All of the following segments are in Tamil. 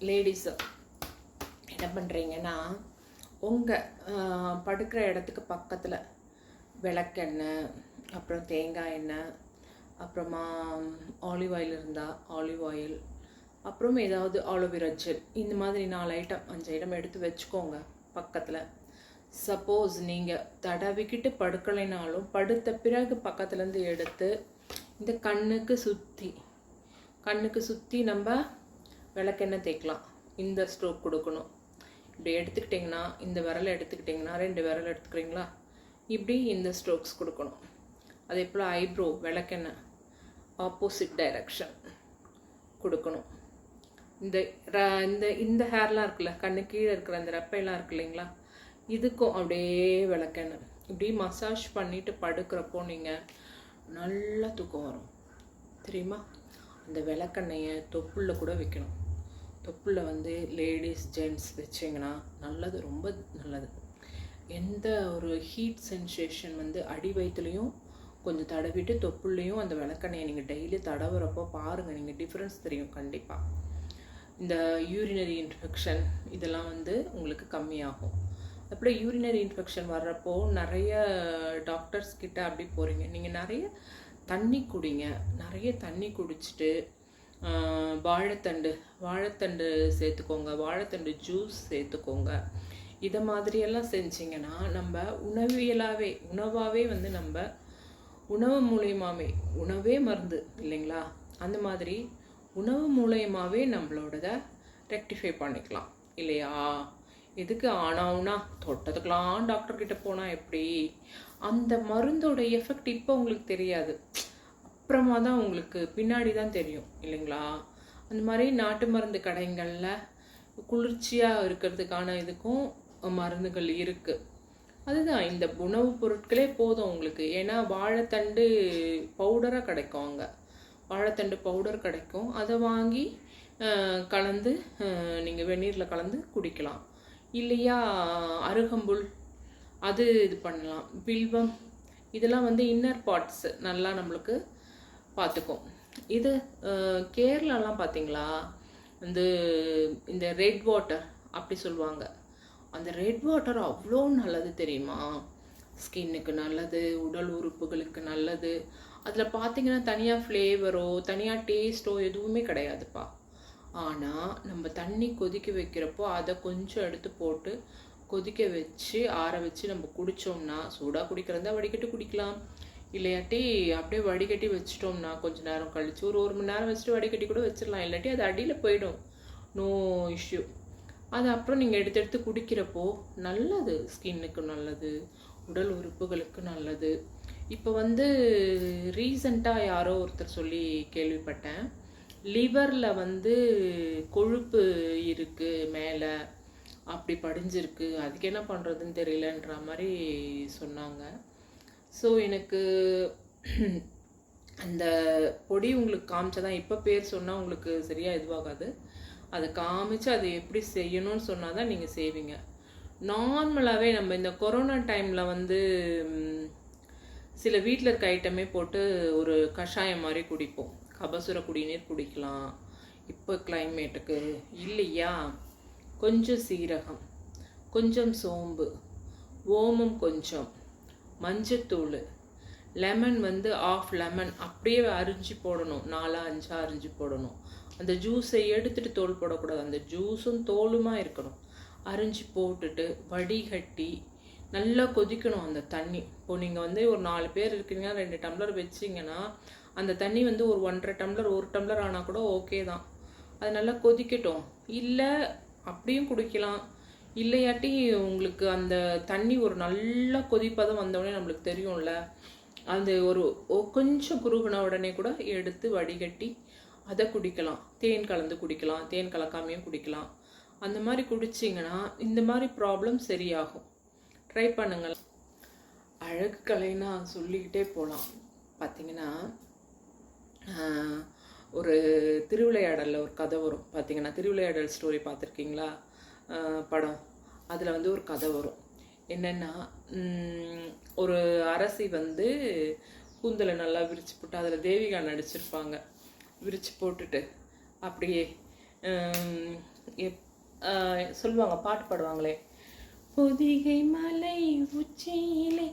லேடிஸ் என்ன பண்ணுறீங்கன்னா, உங்கள் படுக்கிற இடத்துக்கு பக்கத்தில் விளக்கெண்ணெய், அப்புறம் தேங்காய் எண்ணெய், அப்புறமா ஆலிவ் ஆயில் இருந்தால் ஆலிவ் ஆயில், அப்புறம் ஏதாவது ஆலோவேரா ஜெல், இந்த மாதிரி 4 ஐட்டம் 5 ஐட்டம் எடுத்து வச்சுக்கோங்க பக்கத்தில். சப்போஸ் நீங்கள் தடவிக்கிட்டு படுக்கலைனாலும் படுத்த பிறகு பக்கத்துலேருந்து எடுத்து இந்த கண்ணுக்கு சுற்றி நம்ம விளக்கெண்ணெய் தேய்க்கலாம். இந்த ஸ்ட்ரோக் கொடுக்கணும். இப்படி எடுத்துக்கிட்டிங்கன்னா, இந்த விரலை எடுத்துக்கிட்டிங்கன்னா 2 விரல் எடுத்துக்கிறீங்களா, இப்படி இந்த ஸ்ட்ரோக்ஸ் கொடுக்கணும். அதே போல் ஐப்ரோ விளக்கெண்ணெய் ஆப்போசிட் டைரக்ஷன் கொடுக்கணும். இந்த இந்த இந்த ஹேர்லாம் இருக்குல்ல, கண்ணு கீழே இருக்கிற அந்த ரெப்பையெல்லாம் இருக்கு இல்லைங்களா, இதுக்கும் அப்படியே விளக்கெண்ணெய் இப்படி மசாஜ் பண்ணிவிட்டு படுக்கிறப்போ நீங்கள் நல்லா தூக்கம் வரும் தெரியுமா. அந்த விளக்கெண்ணெயை தொப்புளில் கூட வைக்கணும். தொப்புளில் வந்து லேடிஸ் ஜென்ட்ஸ் வச்சிங்கன்னா நல்லது, ரொம்ப நல்லது. எந்த ஒரு ஹீட் சென்சேஷன் வந்து அடி வயிற்றுலையும் கொஞ்சம் தடவிட்டு தொப்புள்ளையும் அந்த விளக்கெண்ணெயை நீங்கள் டெய்லி தடவுறப்போ பாருங்கள், நீங்கள் டிஃப்ரென்ஸ் தெரியும் கண்டிப்பாக. இந்த யூரினரி இன்ஃபெக்ஷன் இதெல்லாம் வந்து உங்களுக்கு கம்மியாகும். அப்படி யூரினரி இன்ஃபெக்ஷன் வர்றப்போ நிறைய டாக்டர்ஸ் கிட்ட அப்படி போகிறீங்க, நீங்கள் நிறைய தண்ணி குடிங்க. நிறைய தண்ணி குடிச்சிட்டு வாழைத்தண்டு சேர்த்துக்கோங்க, வாழைத்தண்டு ஜூஸ் சேர்த்துக்கோங்க. இதை மாதிரியெல்லாம் செஞ்சிங்கன்னா நம்ம உணவாகவே வந்து நம்ம உணவு மூலியமாகவே, உணவே மருந்து இல்லைங்களா, அந்த மாதிரி உணவு மூலயமாவே நம்மளோடத ரெக்டிஃபை பண்ணிக்கலாம் இல்லையா. எதுக்கு ஆனாவுனா தொட்டதுக்கெலாம் டாக்டர்கிட்ட போனால் எப்படி, அந்த மருந்தோட எஃபெக்ட் இப்போ உங்களுக்கு தெரியாது, அப்புறமா தான் உங்களுக்கு பின்னாடி தான் தெரியும் இல்லைங்களா. அந்த மாதிரி நாட்டு மருந்து கடைகளில் குளிர்ச்சியாக இருக்கிறதுக்கான இதுக்கும் மருந்துகள் இருக்குது. அதுதான் இந்த உணவுப் பொருட்களே போதும் உங்களுக்கு. ஏன்னா வாழைத்தண்டு பவுடராக கிடைக்கும், அங்கே வாழைத்தண்டு பவுடர் கிடைக்கும். அதை வாங்கி கலந்து நீங்கள் வெந்நீரில் கலந்து குடிக்கலாம். இல்லையா அருகம்புல் அது இது பண்ணலாம். வில்வம் இதெல்லாம் வந்து இன்னர் பார்ட்ஸ் நல்லா நம்மளுக்கு பார்த்துக்கும். இது கேரளாலாம் பார்த்தீங்களா, வந்து இந்த ரெட் வாட்டர் அப்படி சொல்லுவாங்க. அந்த ரெட் வாட்டர் அவ்வளோ நல்லது தெரியுமா, ஸ்கின்னுக்கு நல்லது, உடல் உறுப்புகளுக்கு நல்லது. அதில் பார்த்தீங்கன்னா தனியாக ஃப்ளேவரோ தனியாக டேஸ்ட்டோ எதுவுமே கிடையாதுப்பா. ஆனால் நம்ம தண்ணி கொதிக்க வைக்கிறப்போ அதை கொஞ்சம் எடுத்து போட்டு கொதிக்க வச்சு ஆற வச்சு நம்ம குடித்தோம்னா, சூடாக குடிக்கிறதா வடிகட்டி குடிக்கலாம், இல்லையாட்டி அப்படியே வடிகட்டி வச்சிட்டோம்னா கொஞ்சம் நேரம் கழித்து ஒரு மணி நேரம் வச்சுட்டு வடிகட்டி கூட வச்சிடலாம். இல்லாட்டி அது அடியில் போயிடும், நோ இஷ்யூ. அது அப்புறம் நீங்கள் எடுத்து குடிக்கிறப்போ நல்லது, ஸ்கின்னுக்கு நல்லது, உடல் உறுப்புகளுக்கு நல்லது. இப்போ வந்து ரீசண்டாக யாரோ ஒருத்தர் சொல்லி கேள்விப்பட்டேன், லிவரில் வந்து கொழுப்பு இருக்குது மேலே அப்படி படிஞ்சிருக்கு, அதுக்கு என்ன பண்ணுறதுன்னு தெரியலன்ற மாதிரி சொன்னாங்க. ஸோ எனக்கு அந்த பொடி உங்களுக்கு காமிச்சதான், இப்போ பேர் சொன்னால் உங்களுக்கு சரியாக இதுவாகாது, அதை காமிச்சு அதை எப்படி செய்யணும்னு சொன்னால் தான் நீங்கள் செய்வீங்க. நார்மலாகவே நம்ம இந்த கொரோனா டைமில் வந்து சில வீட்டில் இருக்க ஐட்டமே போட்டு ஒரு கஷாயம் மாதிரி குடிப்போம். கபசுர குடிநீர் குடிக்கலாம் இப்போ கிளைமேட்டுக்கு இல்லையா. கொஞ்சம் சீரகம், கொஞ்சம் சோம்பு, ஓமம், கொஞ்சம் மஞ்சத்தூள், லெமன் வந்து ஆஃப் லெமன் அப்படியே அரிஞ்சு போடணும், 4-5 அரிஞ்சு போடணும். அந்த ஜூஸை எடுத்துகிட்டு தோல் போடக்கூடாது, அந்த ஜூஸும் தோலுமா இருக்கணும். அரிஞ்சு போட்டுட்டு வடிகட்டி நல்லா கொதிக்கணும் அந்த தண்ணி. இப்போ நீங்கள் வந்து ஒரு 4 பேர் இருக்கீங்கன்னா 2 டம்ளர் வச்சிங்கன்னா அந்த தண்ணி வந்து ஒரு 1.5 டம்ளர் 1 டம்ளர் ஆனால் கூட ஓகே தான். அது நல்லா கொதிக்கட்டும். இல்லை அப்படியும் குடிக்கலாம், இல்லையாட்டி உங்களுக்கு அந்த தண்ணி ஒரு நல்லா கொதிப்பதம் வந்தவுடனே நம்மளுக்கு தெரியும்ல, அந்த ஒரு கொஞ்சம் குறுகுன உடனே கூட எடுத்து வடிகட்டி அதை குடிக்கலாம். தேன் கலந்து குடிக்கலாம், தேன் கலக்காமையும் குடிக்கலாம். அந்த மாதிரி குடிச்சிங்கன்னா இந்த மாதிரி ப்ராப்ளம் சரியாகும். ட்ரை பண்ணுங்கள். அழகு கலைன்னா சொல்லிக்கிட்டே போகலாம். பார்த்தீங்கன்னா ஒரு திருவிளையாடலில் ஒரு கதை வரும். பார்த்தீங்கன்னா திருவிளையாடல் ஸ்டோரி பார்த்துருக்கீங்களா படம், அதில் வந்து ஒரு கதை வரும். என்னென்னா, ஒரு அரசி வந்து கூந்தலை நல்லா விரித்து போட்டு, அதில் தேவிகா நடிச்சிருப்பாங்க, விரித்து போட்டுட்டு அப்படியே சொல்லுவாங்க, பாட்டு பாடுவாங்களே, பொதிகை மலை உச்சியிலே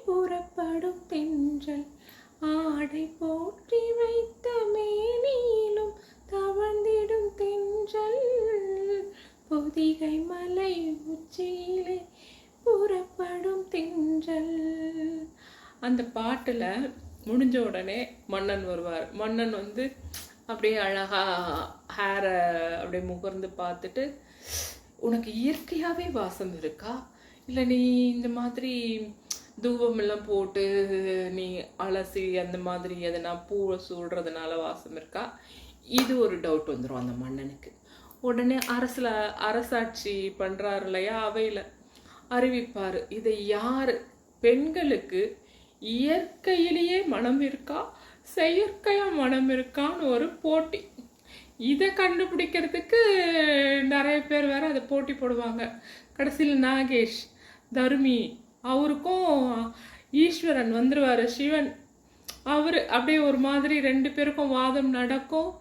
புறப்படும் தென்றல் ஆடை போற்றி வைத்த மேனியிலும் தவழ்ந்திடும் தென்றல், பொதிகை மலை உச்சியிலே புறப்படும் தென்றல். அந்த பாட்டில் முடிஞ்ச உடனே மன்னன் வருவார். மன்னன் வந்து அப்படியே அழகாக ஹேரை அப்படியே முகர்ந்து பார்த்துட்டு, உனக்கு இயற்கையாகவே வாசம் இருக்கா, இல்லை நீ இந்த மாதிரி தூபமெல்லாம் போட்டு நீ அலசி அந்த மாதிரி எதனா பூவை சூடுறதுனால வாசம் இருக்கா, இது ஒரு டவுட் வந்துடும் அந்த மன்னனுக்கு. உடனே அரசாட்சி பண்ணுறாரு இல்லையா, அவையில் அறிவிப்பார், இதை யார் பெண்களுக்கு இயற்கையிலேயே மனம் இருக்கா செயற்கையாக மனம் இருக்கான்னு ஒரு போட்டி. இதை கண்டுபிடிக்கிறதுக்கு நிறைய பேர் வேற அதை போட்டி போடுவாங்க. கடைசியில் நாகேஷ் தர்மி அவருக்கும் ஈஸ்வரன் வந்துடுவார், சிவன். அவர் அப்படியே ஒரு மாதிரி 2 பேருக்கும் வாதம் நடக்கும்.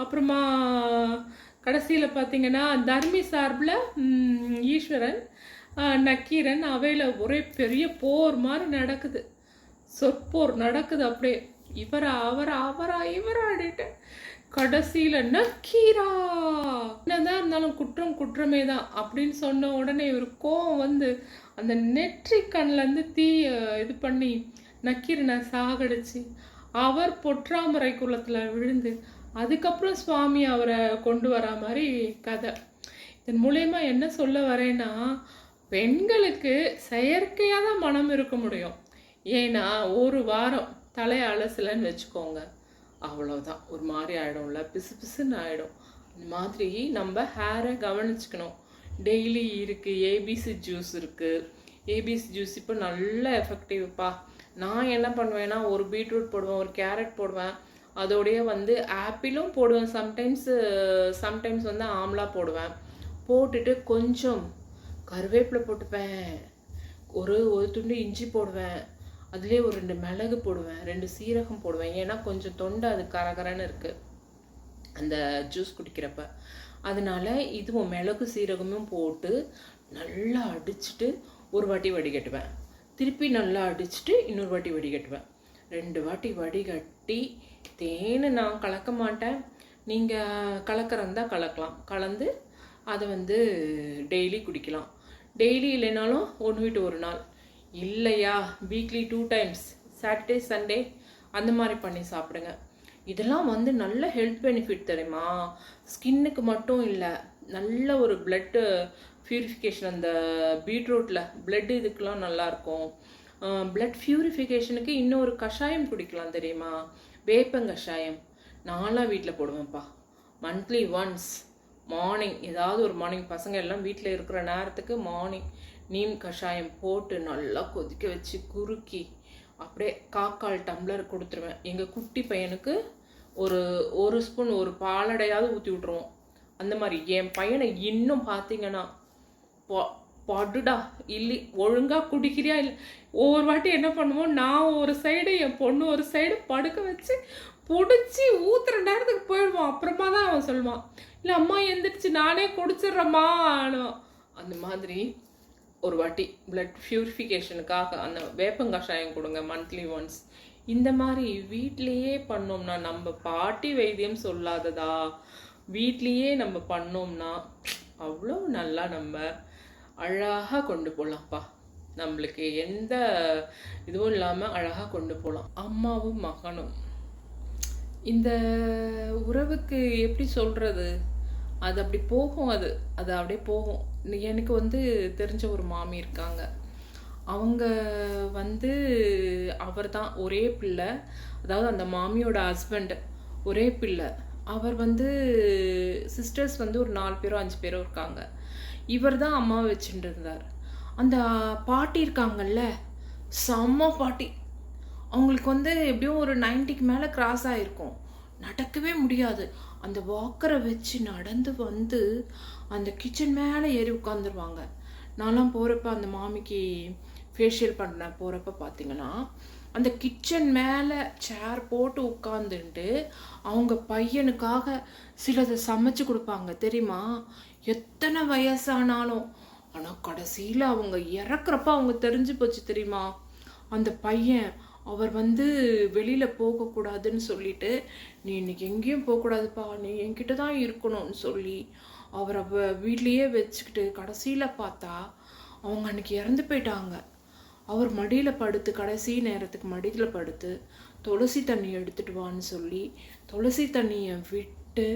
அப்புறமா கடைசியில் பார்த்தீங்கன்னா தர்மி சார்பில் ஈஸ்வரன், நக்கீரன், அவையில் ஒரே பெரிய போர் மாதிரி நடக்குது, சொற்போர் நடக்குது. அப்படியே இவரா இவராடிட்டு கடைசியில் நக்கீரா என்னதான் இருந்தாலும் குற்றம் குற்றமே தான் அப்படின்னு சொன்ன உடனே இவர் கோவம் வந்து அந்த நெற்றி கண்ணிலேருந்து தீய இது பண்ணி நக்கீரனை சாகடிச்சு அவர் பொற்றாமரை குளத்தில் விழுந்து அதுக்கப்புறம் சுவாமி அவரை கொண்டு வரா மாதிரி கதை. இதன் மூலயமா என்ன சொல்ல வரேன்னா, பெண்களுக்கு செயற்கையாக தான் மனம் இருக்க முடியும். ஏன்னா ஒரு வாரம் தலையை அலசலன்னு வச்சுக்கோங்க, அவ்வளோதான், ஒரு மாதிரி ஆகிடும்ல, பிசு பிசுன்னு ஆகிடும். இந்த மாதிரி நம்ம ஹேரை கவனிச்சுக்கணும். டெய்லி இருக்குது ஏபிசி ஜூஸ் இருக்குது, ஏபிசி ஜூஸ் இப்போ நல்ல எஃபெக்டிவ்ப்பா. நான் என்ன பண்ணுவேன்னா, ஒரு பீட்ரூட் போடுவேன், ஒரு கேரட் போடுவேன், அதோடைய வந்து ஆப்பிளும் போடுவேன், சம்டைம்ஸ் வந்து ஆம்லா போடுவேன். போட்டுட்டு கொஞ்சம் கருவேப்பிலை போட்டுப்பேன், ஒரு துண்டு இஞ்சி போடுவேன், அதுலேயே ஒரு 2 மிளகு போடுவேன், 2 சீரகம் போடுவேன். ஏன்னா கொஞ்சம் தொண்டை அது கரகரன்னு இருக்குது அந்த ஜூஸ் குடிக்கிறப்ப. அதனால இதுவும் மிளகு சீரகமும் போட்டு நல்லா அடிச்சுட்டு ஒரு வாட்டி வடிகட்டுவேன், திருப்பி நல்லா அடிச்சுட்டு இன்னொரு வாட்டி வடிகட்டுவேன். 2 வாட்டி வடிகட்டி தேனை நான் கலக்க மாட்டேன், நீங்கள் கலக்கிறதா கலக்கலாம், கலந்து அதை வந்து டெய்லி குடிக்கலாம். டெய்லி இல்லைனாலும் 1 விட்டு 1 நாள், இல்லையா வீக்லி 2 டைம்ஸ், சாட்டர்டே சண்டே அந்த மாதிரி பண்ணி சாப்பிடுங்க. இதெல்லாம் வந்து நல்ல ஹெல்த் பெனிஃபிட் தெரியுமா, ஸ்கின்னுக்கு மட்டும் இல்லை, நல்ல ஒரு பிளட்டு பியூரிஃபிகேஷன். அந்த பீட்ரூட்டில் பிளட் இதுக்கெலாம் நல்லாயிருக்கும். பிளட் பியூரிஃபிகேஷனுக்கு இன்னொரு கஷாயம் குடிக்கலாம் தெரியுமா, வேப்பங்கஷாயம். நான்லாம் வீட்டில் போடுவேன்ப்பா, மந்த்லி ஒன்ஸ் மார்னிங், ஏதாவது ஒரு மார்னிங் பசங்க எல்லாம் வீட்டில் இருக்கிற நேரத்துக்கு மார்னிங் நீம் கஷாயம் போட்டு நல்லா கொதிக்க வச்சு குறுக்கி அப்படியே 1/4 டம்ளர் கொடுத்துருவேன். எங்கள் குட்டி பையனுக்கு ஒரு ஸ்பூன் ஒரு பாலடையாவது ஊற்றி விட்ருவோம். அந்த மாதிரி என் பையனை இன்னும் பார்த்தீங்கன்னா படுடா இல்லை ஒழுங்காக குடிக்கிறியா இல்லை, ஒவ்வொரு வாட்டி என்ன பண்ணுவோம், நான் ஒரு சைடு என் பொண்ணு ஒரு சைடு படுக்க வச்சு பிடிச்சி ஊற்றுற நேரத்துக்கு போயிடுவான். அப்புறமா தான் அவன் சொல்லுவான், இல்லை அம்மா எந்திரிச்சு நானே குடிச்சிட்றேம்மா. அந்த மாதிரி ஒரு வாட்டி பிளட் பியூரிஃபிகேஷனுக்காக அந்த வேப்பங்கஷாயம் கொடுங்க மந்த்லி ஒன்ஸ். இந்த மாதிரி வீட்லேயே பண்ணோம்னா, நம்ம பாட்டி வைத்தியம் சொல்லாததா, வீட்லேயே நம்ம பண்ணோம்னா அவ்வளோ நல்லா நம்ம அழகாக கொண்டு போகலாம்ப்பா. நம்மளுக்கு எந்த இதுவும் இல்லாமல் அழகாக கொண்டு போகலாம். அம்மாவும் மகனும் இந்த உறவுக்கு எப்படி சொல்கிறது, அது அப்படி போகும், அது அப்படியே போகும். எனக்கு வந்து தெரிஞ்ச ஒரு மாமி இருக்காங்க, அவங்க வந்து அவர் தான் ஒரே பிள்ளை, அதாவது அந்த மாமியோட ஹஸ்பண்ட் ஒரே பிள்ளை. அவர் வந்து சிஸ்டர்ஸ் வந்து ஒரு 4 பேரோ 5 பேரோ இருக்காங்க. இவர் தான் அம்மாவை வச்சுட்டு இருந்தார். அந்த பாட்டி இருக்காங்கல்ல, செம்ம பாட்டி. அவங்களுக்கு வந்து எப்படியும் ஒரு 90க்கு மேலே கிராஸ் ஆகிருக்கும், நடக்கவே முடியாது. அந்த வாக்கரை வச்சு நடந்து வந்து அந்த கிச்சன் மேலே ஏறி உட்காந்துருவாங்க. நான்லாம் போகிறப்ப அந்த மாமிக்கு ஃபேஷியல் பண்ண போகிறப்ப பார்த்தீங்கன்னா அந்த கிச்சன் மேலே சேர் போட்டு உட்காந்துட்டு அவங்க பையனுக்காக சிலதை சமைச்சு கொடுப்பாங்க தெரியுமா. எத்தனை வயசானாலும். ஆனால் கடைசியில் அவங்க இறக்குறப்ப அவங்க தெரிஞ்சு போச்சு தெரியுமா. அந்த பையன் அவர் வெளியில் போகக்கூடாதுன்னு சொல்லிட்டு, நீ இன்னைக்கு எங்கேயும் போகக்கூடாதுப்பா, நீ என்கிட்ட தான் இருக்கணும்னு சொல்லி அவரை வீட்லேயே வச்சுக்கிட்டு கடைசியில் பார்த்தா அவங்க அன்னைக்கு இறந்து போயிட்டாங்க. அவர் மடியில் படுத்து கடைசி நேரத்துக்கு மடியில் படுத்து துளசி தண்ணி எடுத்துட்டு வான்னு சொல்லி துளசி தண்ணியை விட்டு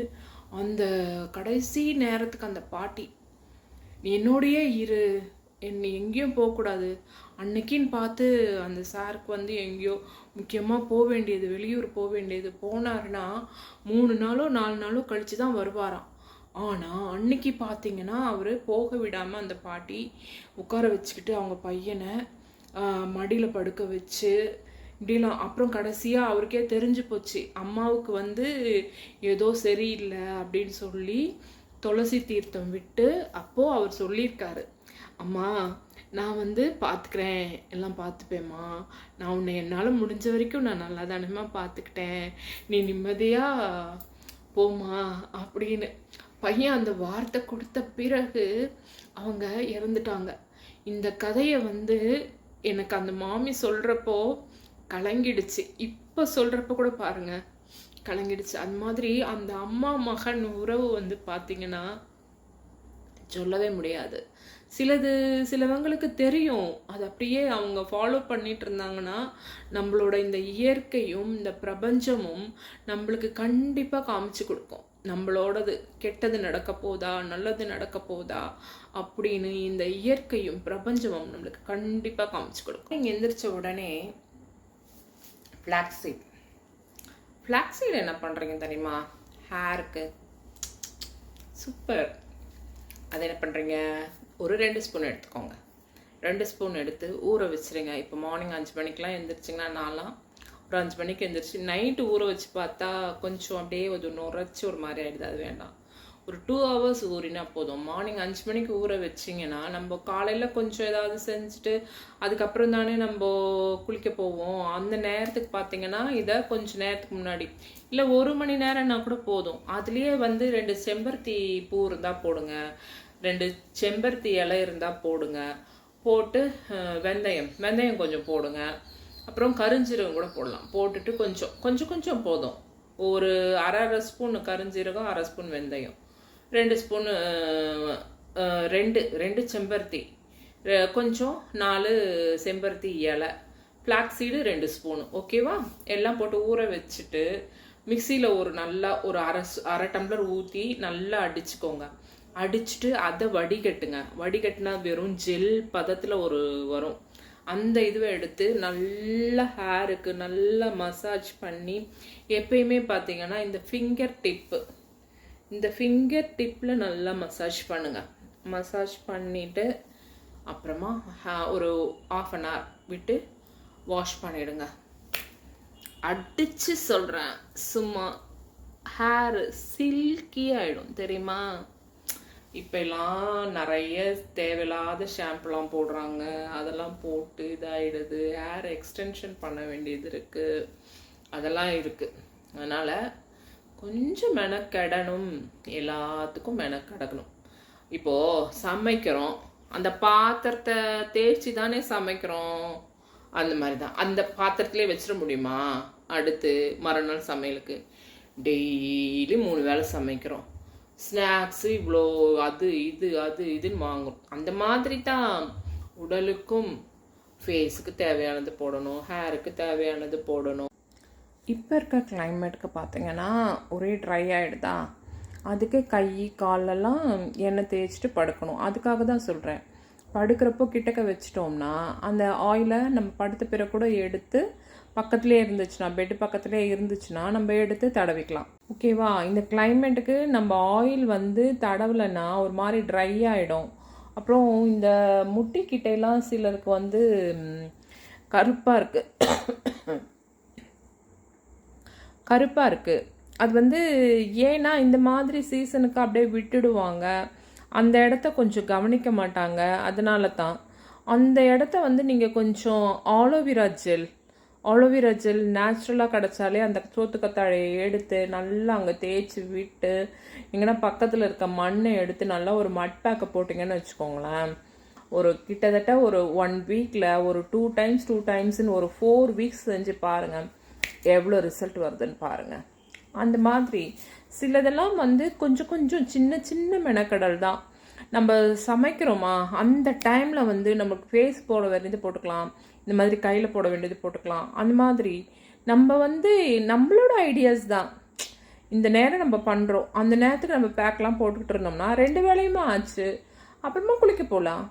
அந்த கடைசி நேரத்துக்கு அந்த பாட்டி, நீ என்னோடையே இரு, என்னை எங்கேயும் போகக்கூடாது. அன்னைக்கின்னு பார்த்து அந்த சாருக்கு எங்கேயோ முக்கியமாக போக வேண்டியது, வெளியூர் போக வேண்டியது, போனாருன்னா 3 நாளோ 4 நாளோ கழித்து தான் வருவாராம். ஆனால் அன்னைக்கு பார்த்தீங்கன்னா அவர் போக விடாமல் அந்த பாட்டி உட்கார வச்சுக்கிட்டு அவங்க பையனை மடியில் படுக்க வச்சு இப்படிலாம். அப்புறம் கடைசியாக அவருக்கே தெரிஞ்சு போச்சு, அம்மாவுக்கு ஏதோ சரியில்லை அப்படின்னு சொல்லி துளசி தீர்த்தம் விட்டு அப்போது அவர் சொல்லியிருக்காரு, அம்மா நான் பார்த்துக்கிறேன், எல்லாம் பார்த்துப்பேம்மா, நான் உன்னை என்னால் முடிஞ்ச வரைக்கும் நான் நல்லா தானேம்மா பார்த்துக்கிட்டேன், நீ நிம்மதியாக போமா அப்படின்னு. பையன் அந்த வார்த்தை கொடுத்த பிறகு அவங்க இறந்துட்டாங்க. இந்த கதையை எனக்கு அந்த மாமி சொல்கிறப்போ கலங்கிடுச்சு. இப்போ சொல்கிறப்ப கூட பாருங்க கலங்கிடுச்சு. அது மாதிரி அந்த அம்மா மகன் உறவு பார்த்தீங்கன்னா சொல்லவே முடியாது. சிலவங்களுக்கு தெரியும், அது அப்படியே அவங்க ஃபாலோ பண்ணிட்டு இருந்தாங்கன்னா நம்மளோட இந்த இயற்கையும் இந்த பிரபஞ்சமும் நம்மளுக்கு கண்டிப்பாக காமிச்சு கொடுக்கும். நம்மளோடது கெட்டது நடக்க போதா நல்லது நடக்க போதா அப்படின்னு இந்த இயற்கையும் பிரபஞ்சமும் நம்மளுக்கு கண்டிப்பாக காமிச்சு கொடுக்கும். நீங்கள் எந்திரிச்ச உடனே ஃப்ளாக்ஸீட் என்ன பண்ணுறீங்க தெரியுமா? ஹேருக்கு சூப்பர். அது என்ன பண்ணுறீங்க, ஒரு 2 ஸ்பூன் எடுத்துக்கோங்க. 2 ஸ்பூன் எடுத்து ஊற வச்சுருங்க. இப்போ மார்னிங் 5 மணிக்கெலாம் எழுந்திரிச்சிங்கன்னா நான்லாம் ஒரு 5 மணிக்கு எழுந்திரிச்சு நைட்டு ஊற வச்சு பார்த்தா கொஞ்சம் அப்படியே நுரைச்சி ஒரு மாதிரி ஆகிடுது. அது வேண்டாம், ஒரு 2 hours ஊறினா போதும். மார்னிங் 5 மணிக்கு ஊற வச்சிங்கன்னா நம்ம காலையில் கொஞ்சம் ஏதாவது செஞ்சுட்டு அதுக்கப்புறம் தானே நம்ம குளிக்க போவோம். அந்த நேரத்துக்கு பார்த்தீங்கன்னா இதை கொஞ்சம் நேரத்துக்கு முன்னாடி இல்லை 1 மணி நேரம்னா கூட போதும். அதுலேயே 2 செம்பருத்தி பூ இருந்தால் போடுங்க, 2 செம்பருத்தி இலை இருந்தால் போடுங்க. போட்டு வெந்தயம் கொஞ்சம் போடுங்க. அப்புறம் கருஞ்சீரகம் கூட போடலாம். போட்டுட்டு கொஞ்சம் போதும். ஒரு அரை ஸ்பூன் கருஞ்சீரகம், 1/2 ஸ்பூன் வெந்தயம், 2 ஸ்பூன் 2 செம்பருத்தி, கொஞ்சம் 4 செம்பருத்தி இலை, ஃப்ளாக்ஸீடு 2 ஸ்பூன். ஓகேவா? எல்லாம் போட்டு ஊற வச்சுட்டு மிக்சியில் ஒரு அரை டம்ளர் ஊற்றி நல்லா அடிச்சுக்கோங்க. அடிச்சுட்டு அதை வடிகட்டுங்க. வடிகட்டினா வெறும் ஜெல் பதத்தில் வரும். அந்த இதுவை எடுத்து நல்லா ஹேருக்கு நல்லா மசாஜ் பண்ணி, எப்பயுமே பார்த்தீங்கன்னா இந்த ஃபிங்கர் டிப்பில் நல்லா மசாஜ் பண்ணுங்கள். மசாஜ் பண்ணிவிட்டு அப்புறமா ஒரு 1/2 an hour விட்டு வாஷ் பண்ணிவிடுங்க. அடித்து சொல்கிறேன், சும்மா ஹேர் சில்கி ஆகிடும் தெரியுமா. இப்போலாம் நிறைய தேவையில்லாத ஷாம்புலாம் போடுறாங்க, அதெல்லாம் போட்டு இதாகிடுது. ஹேர் எக்ஸ்டென்ஷன் பண்ண வேண்டியது இருக்குது, அதெல்லாம் இருக்குது. அதனால் கொஞ்சம் மெனக்கெடணும், எல்லாத்துக்கும் மெனக்கெடணும். இப்போது சமைக்கிறோம், அந்த பாத்திரத்தை தேய்ச்சி தானே சமைக்கிறோம். அந்த மாதிரி தான் அந்த பாத்திரத்துலேயே வச்சிட முடியுமா? அடுத்து மறுநாள் சமையலுக்கு டெய்லி 3 வேளை சமைக்கிறோம். ஸ்நாக்ஸு இவ்வளோ அது இதுன்னு வாங்கும். அந்த மாதிரி தான் உடலுக்கும் ஃபேஸுக்கு தேவையானது போடணும், ஹேருக்கு தேவையானது போடணும். இப்போ இருக்க கிளைமேட்டுக்கு பார்த்தீங்கன்னா ஒரே ட்ரை ஆகிடுதா, அதுக்கு கை காலெல்லாம் எண்ணெய் தேய்ச்சிட்டு படுக்கணும். அதுக்காக தான் சொல்கிறேன். படுக்கிறப்போ கிட்டக்க வச்சிட்டோம்னா அந்த ஆயிலை நம்ம படுத்த பிறகு கூட எடுத்து பக்கத்துலேயே இருந்துச்சுன்னா, பெட்டு பக்கத்துலேயே இருந்துச்சுன்னா நம்ம எடுத்து தடவிக்கலாம். ஓகேவா? இந்த கிளைமேட்டுக்கு நம்ம ஆயில் தடவலைன்னா ஒரு மாதிரி ட்ரை ஆகிடும். அப்புறம் இந்த முட்டிக்கிட்டையெல்லாம் சிலருக்கு கருப்பாக இருக்குது. அது ஏன்னா இந்த மாதிரி சீசனுக்கு அப்படியே விட்டுடுவாங்க, அந்த இடத்த கொஞ்சம் கவனிக்க மாட்டாங்க. அதனால தான் அந்த இடத்த நீங்கள் கொஞ்சம் ஆலோவேரா ஜெல், ஆலோவேரா ஜெல் நேச்சுரலாக கிடச்சாலே அந்த சோத்துக்கத்தாழையை எடுத்து நல்லா அங்கே தேய்ச்சி விட்டு எங்கன்னா பக்கத்தில் இருக்க மண்ணை எடுத்து நல்லா ஒரு மட் பேக்கை போட்டிங்கன்னு வச்சுக்கோங்களேன், ஒரு கிட்டத்தட்ட ஒரு 1 வீக்கில் ஒரு 2 டைம்ஸ்னு ஒரு 4 வீக்ஸ் செஞ்சு பாருங்கள் எவ்வளோ ரிசல்ட் வருதுன்னு பாருங்கள். அந்த மாதிரி சிலதெல்லாம் வந்து கொஞ்சம் கொஞ்சம் சின்ன சின்ன மெனக்கடல் தான். நம்ம சமைக்கிறோமா அந்த டைமில் வந்து நமக்கு ஃபேஸ் போட வேண்டியது போட்டுக்கலாம், இந்த மாதிரி கையில் போட வேண்டியது போட்டுக்கலாம். அந்த மாதிரி நம்ம வந்து நம்மளோட ஐடியாஸ் தான். இந்த நேரம் நம்ம பண்ணுறோம், அந்த நேரத்துக்கு நம்ம பேக்லாம் போட்டுக்கிட்டு இருந்தோம்னா 2 வேலையுமே ஆச்சு, அப்புறமா குளிக்க போகலாம்.